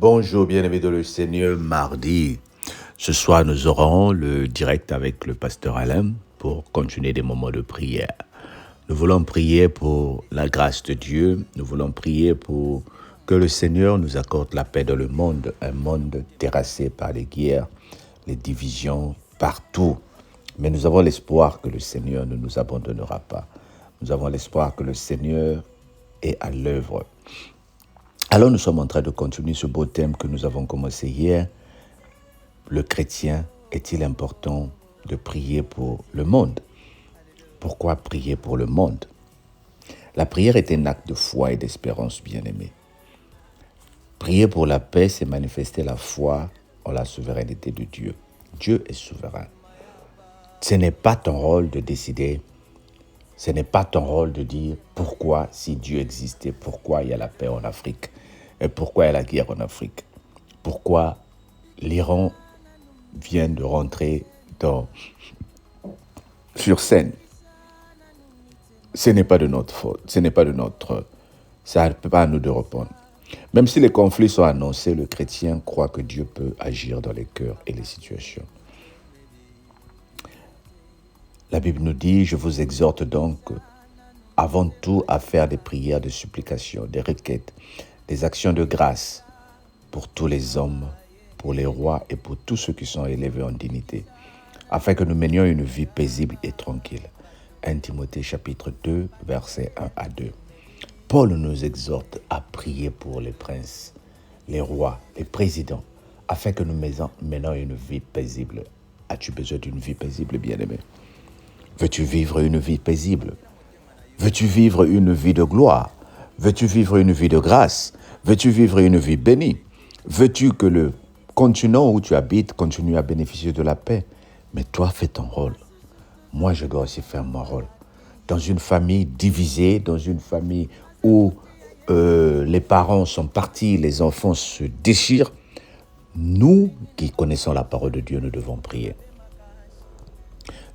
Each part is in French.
Bonjour, bien-aimés de le Seigneur, mardi. Ce soir, nous aurons le direct avec le pasteur Alain pour continuer des moments de prière. Nous voulons prier pour la grâce de Dieu. Nous voulons prier pour que le Seigneur nous accorde la paix dans le monde, un monde terrassé par les guerres, les divisions partout. Mais nous avons l'espoir que le Seigneur ne nous abandonnera pas. Nous avons l'espoir que le Seigneur est à l'œuvre. Alors nous sommes en train de continuer ce beau thème que nous avons commencé hier. Le chrétien, est-il important de prier pour le monde? Pourquoi prier pour le monde? La prière est un acte de foi et d'espérance, bien-aimé. Prier pour la paix, c'est manifester la foi en la souveraineté de Dieu. Dieu est souverain. Ce n'est pas ton rôle de décider. Ce n'est pas ton rôle de dire pourquoi, si Dieu existait, pourquoi il y a la paix en Afrique et pourquoi il y a la guerre en Afrique. Pourquoi l'Iran vient de rentrer sur scène. Ce n'est pas de notre faute, ça ne peut pas à nous de répondre. Même si les conflits sont annoncés, le chrétien croit que Dieu peut agir dans les cœurs et les situations. La Bible nous dit, je vous exhorte donc avant tout à faire des prières de supplication, des requêtes, des actions de grâce pour tous les hommes, pour les rois et pour tous ceux qui sont élevés en dignité, afin que nous menions une vie paisible et tranquille. 1 Timothée chapitre 2, versets 1 à 2. Paul nous exhorte à prier pour les princes, les rois, les présidents, afin que nous menions une vie paisible. As-tu besoin d'une vie paisible, bien-aimé? Veux-tu vivre une vie paisible? Veux-tu vivre une vie de gloire? Veux-tu vivre une vie de grâce? Veux-tu vivre une vie bénie? Veux-tu que le continent où tu habites continue à bénéficier de la paix? Mais toi, fais ton rôle. Moi, je dois aussi faire mon rôle. Dans une famille divisée, dans une famille où les parents sont partis, les enfants se déchirent, nous qui connaissons la parole de Dieu, nous devons prier.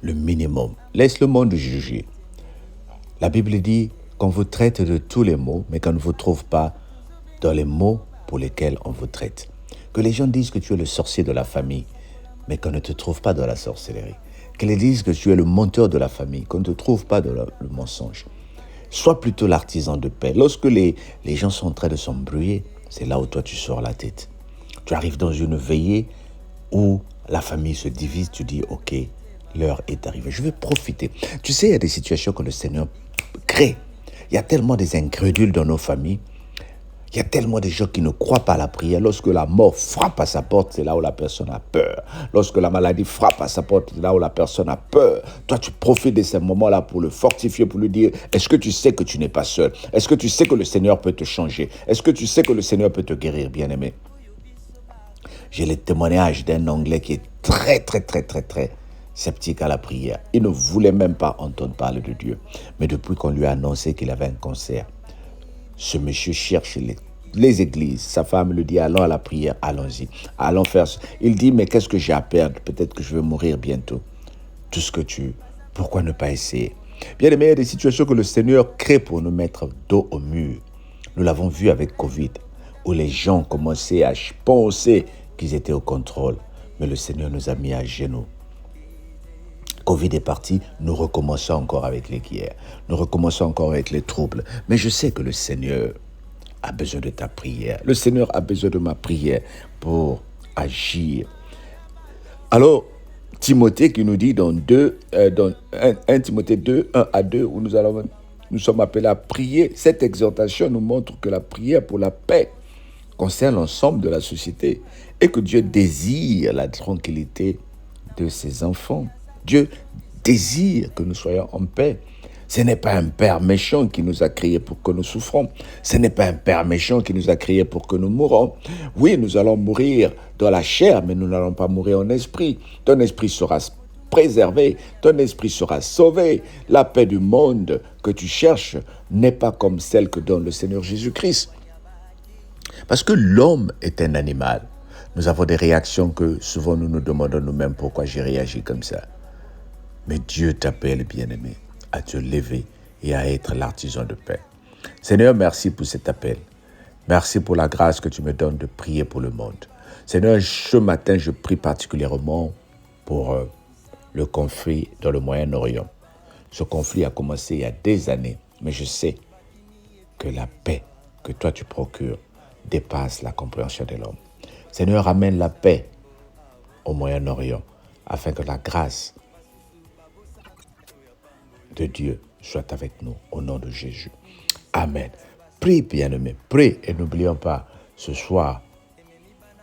Le minimum. Laisse le monde juger. La Bible dit qu'on vous traite de tous les maux, mais qu'on ne vous trouve pas dans les maux pour lesquels on vous traite. Que les gens disent que tu es le sorcier de la famille, mais qu'on ne te trouve pas dans la sorcellerie. Qu'ils disent que tu es le menteur de la famille, qu'on ne te trouve pas dans le mensonge. Sois plutôt l'artisan de paix. Lorsque les gens sont en train de s'embrouiller, c'est là où toi tu sors la tête. Tu arrives dans une veillée où la famille se divise, tu dis ok, l'heure est arrivée, je vais profiter. Tu sais, il y a des situations que le Seigneur crée. Il y a tellement des incrédules dans nos familles. Il y a tellement de gens qui ne croient pas à la prière. Lorsque la mort frappe à sa porte, c'est là où la personne a peur. Lorsque la maladie frappe à sa porte, c'est là où la personne a peur. Toi, tu profites de ces moments-là pour le fortifier, pour lui dire, est-ce que tu sais que tu n'es pas seul? Est-ce que tu sais que le Seigneur peut te changer? Est-ce que tu sais que le Seigneur peut te guérir, bien-aimé? J'ai le témoignage d'un Anglais qui est très sceptique à la prière. Il ne voulait même pas entendre parler de Dieu. Mais depuis qu'on lui a annoncé qu'il avait un cancer, ce monsieur cherche les églises. Sa femme lui dit, allons à la prière, allons-y. Allons faire ça. Il dit, mais qu'est-ce que j'ai à perdre? Peut-être que je vais mourir bientôt. Tout ce que pourquoi ne pas essayer? Bien aimé, il y a des situations que le Seigneur crée pour nous mettre dos au mur. Nous l'avons vu avec Covid, où les gens commençaient à penser qu'ils étaient au contrôle. Mais le Seigneur nous a mis à genoux. Covid est parti, nous recommençons encore avec les guerres. Nous recommençons encore avec les troubles. Mais je sais que le Seigneur a besoin de ta prière. Le Seigneur a besoin de ma prière pour agir. Alors, Timothée qui nous dit dans 1 Timothée 2, 1 à 2, où nous sommes appelés à prier. Cette exhortation nous montre que la prière pour la paix concerne l'ensemble de la société et que Dieu désire la tranquillité de ses enfants. Dieu désire que nous soyons en paix. Ce n'est pas un père méchant qui nous a créés pour que nous souffrons. Ce n'est pas un père méchant qui nous a créés pour que nous mourons. Oui, nous allons mourir dans la chair, mais nous n'allons pas mourir en esprit. Ton esprit sera préservé, ton esprit sera sauvé. La paix du monde que tu cherches n'est pas comme celle que donne le Seigneur Jésus-Christ. Parce que l'homme est un animal. Nous avons des réactions que souvent nous nous demandons nous-mêmes pourquoi j'ai réagi comme ça. Mais Dieu t'appelle, bien-aimé, à te lever et à être l'artisan de paix. Seigneur, merci pour cet appel. Merci pour la grâce que tu me donnes de prier pour le monde. Seigneur, ce matin, je prie particulièrement pour le conflit dans le Moyen-Orient. Ce conflit a commencé il y a des années, mais je sais que la paix que toi tu procures dépasse la compréhension de l'homme. Seigneur, amène la paix au Moyen-Orient afin que la grâce de Dieu soit avec nous au nom de Jésus. Amen. Prie, bien-aimé, prie et n'oublions pas, ce soir,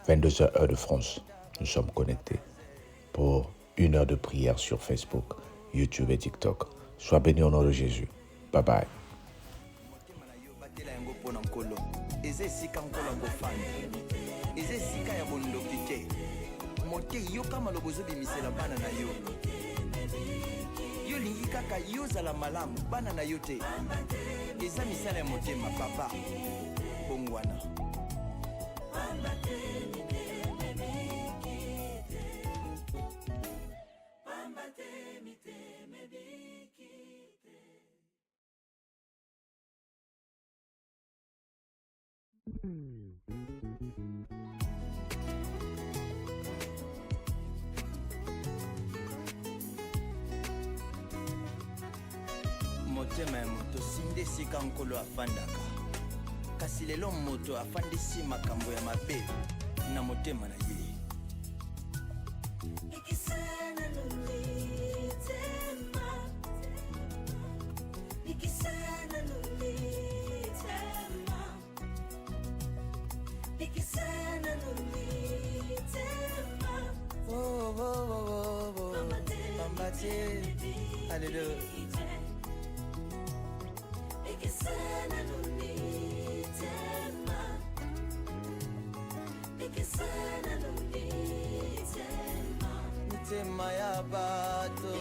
22h heure de France, nous sommes connectés pour 1 heure de prière sur Facebook, YouTube et TikTok. Sois béni au nom de Jésus. Bye bye. Yo lingi kaka yo zala malamu bana na yo te eza misala ya motema papa bongwana motema ya moto sinde esika nkolo afandaka kasi lelo moto afandisi makambo ya mabe na motema na ye Hallelujah. Mitema ya bato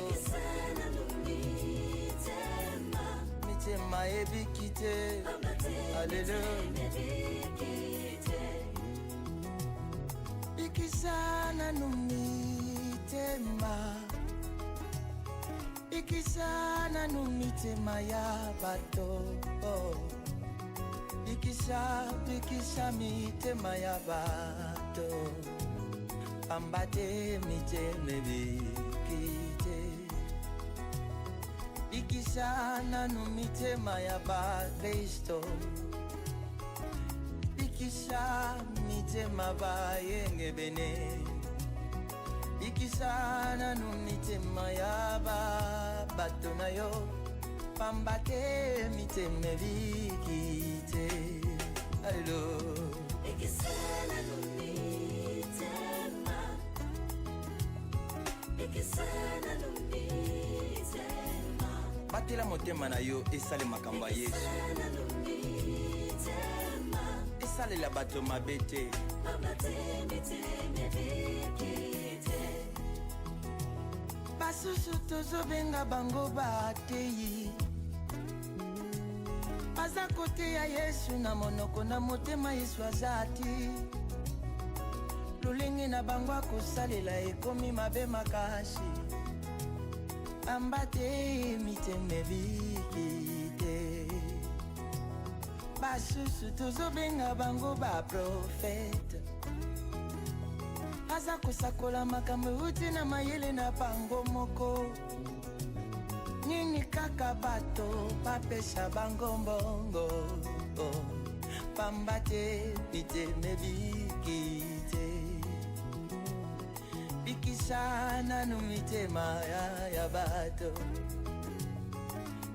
mitema ebikite Hallelujah. Ikisana numitema ikisana numitema ya bato ikisha mitema ya bato ambate miteme bikite ikisana numitema ya bakristo ikisha mitema bayenge bene ikisana numitema ya bato na yo pambate miteme bikite Hallelujah. Ikisana numitema ikisana numitema batela motema na yo esale makambo ya Yesu esalela bato mabe te basusu tozobenga bango bateyi baza koteya Yesu na monoko na motema Yesu azati lolenge na bango akosalela ekomi mabe makasi ambate miteme bikite basusu tozobenga bango baprofete aza kosakola makambo euti na mayele na bango moko nini kaka bato bapesa bango mbongo pambate miteme bikite bikisana numitema ya bato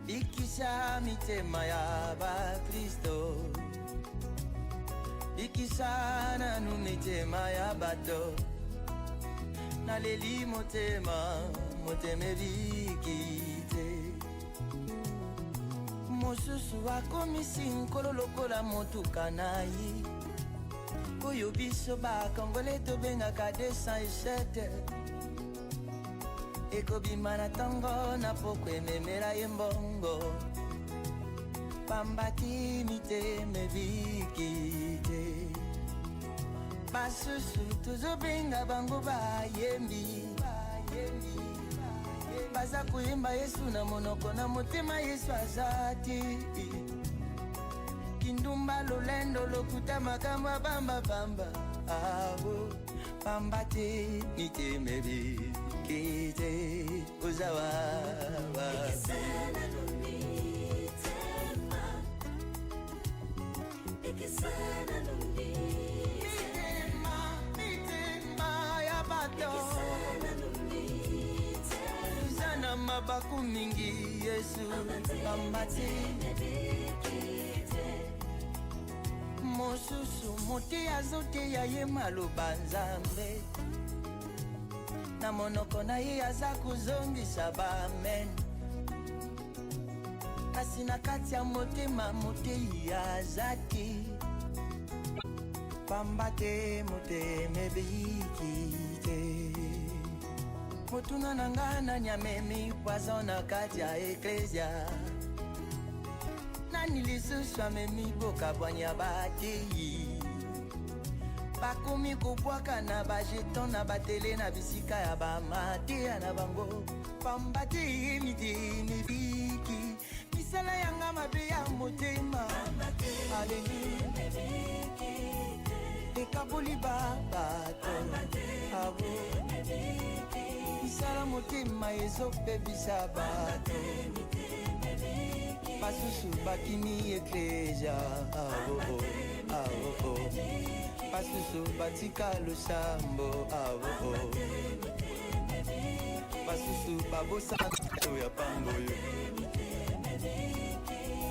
bikisa mitema ya bakristo bikisana numitema ya bato naleli motema moteme bikite mosusu akomisi nkolo lokola motuka nayi oyo biso bakongole tobengaka 207 ekobima na ntongo na poko ememela ye mbongo pambati miteme bikite basusu tozobenga bango bayembi baza koyemba Yesu na monoko na motema Yesu azati kindumba lolendo lokuta makambo ya bambabamba awo pamba te mitemebi kite ozawawa mitema ya bato uzana mabaku mingi Yesu pamba te mosusu mote azote ya ye maloba Nzambe na monoko na ye aza kozongisa bamen kasi na kati ya motema motei aza te pamba te motema ebiki te motuna na nga nani amemi poison na kati ya eklesia nani lisusu amemi bokabwanya batei bakomi kobwaka na bajeton na batele na bisika ya bamateya na bango pamba te mitema ebiki misala yanga mabe ya motema aleluya ekaboli babato abo misala motema ezopebisa bato basusu bakini eklesia basusu batika losambo basusu babosa ya pangoyo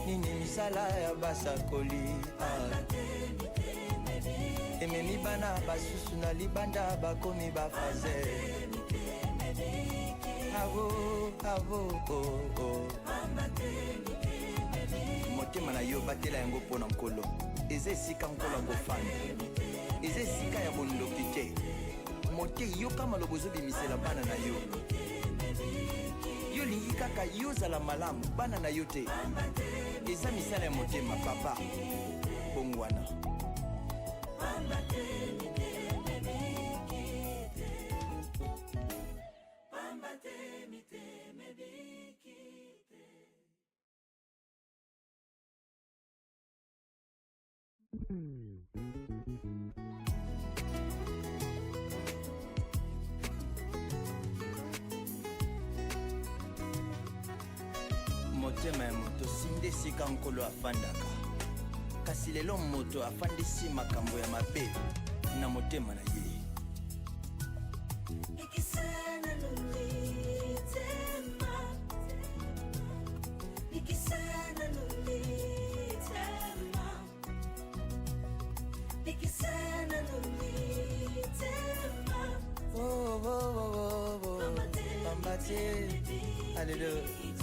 nini misala ya basakoli ememi bana basusu na libanda bakomi bafaze motema na yo batela yango mpo na nkolo eza esika nkolo akofanda eza esika ya bondoki te mote yoka maloba ozobimisela bana na yo yo lingi kaka yozala malamu bana na yo te eza misala ya motema papa bongwana motema ya moto sinde esika nkolo afandaka kasi lelo moto afandisi makambo ya mabe na motema na ye Pamba te, alléluia.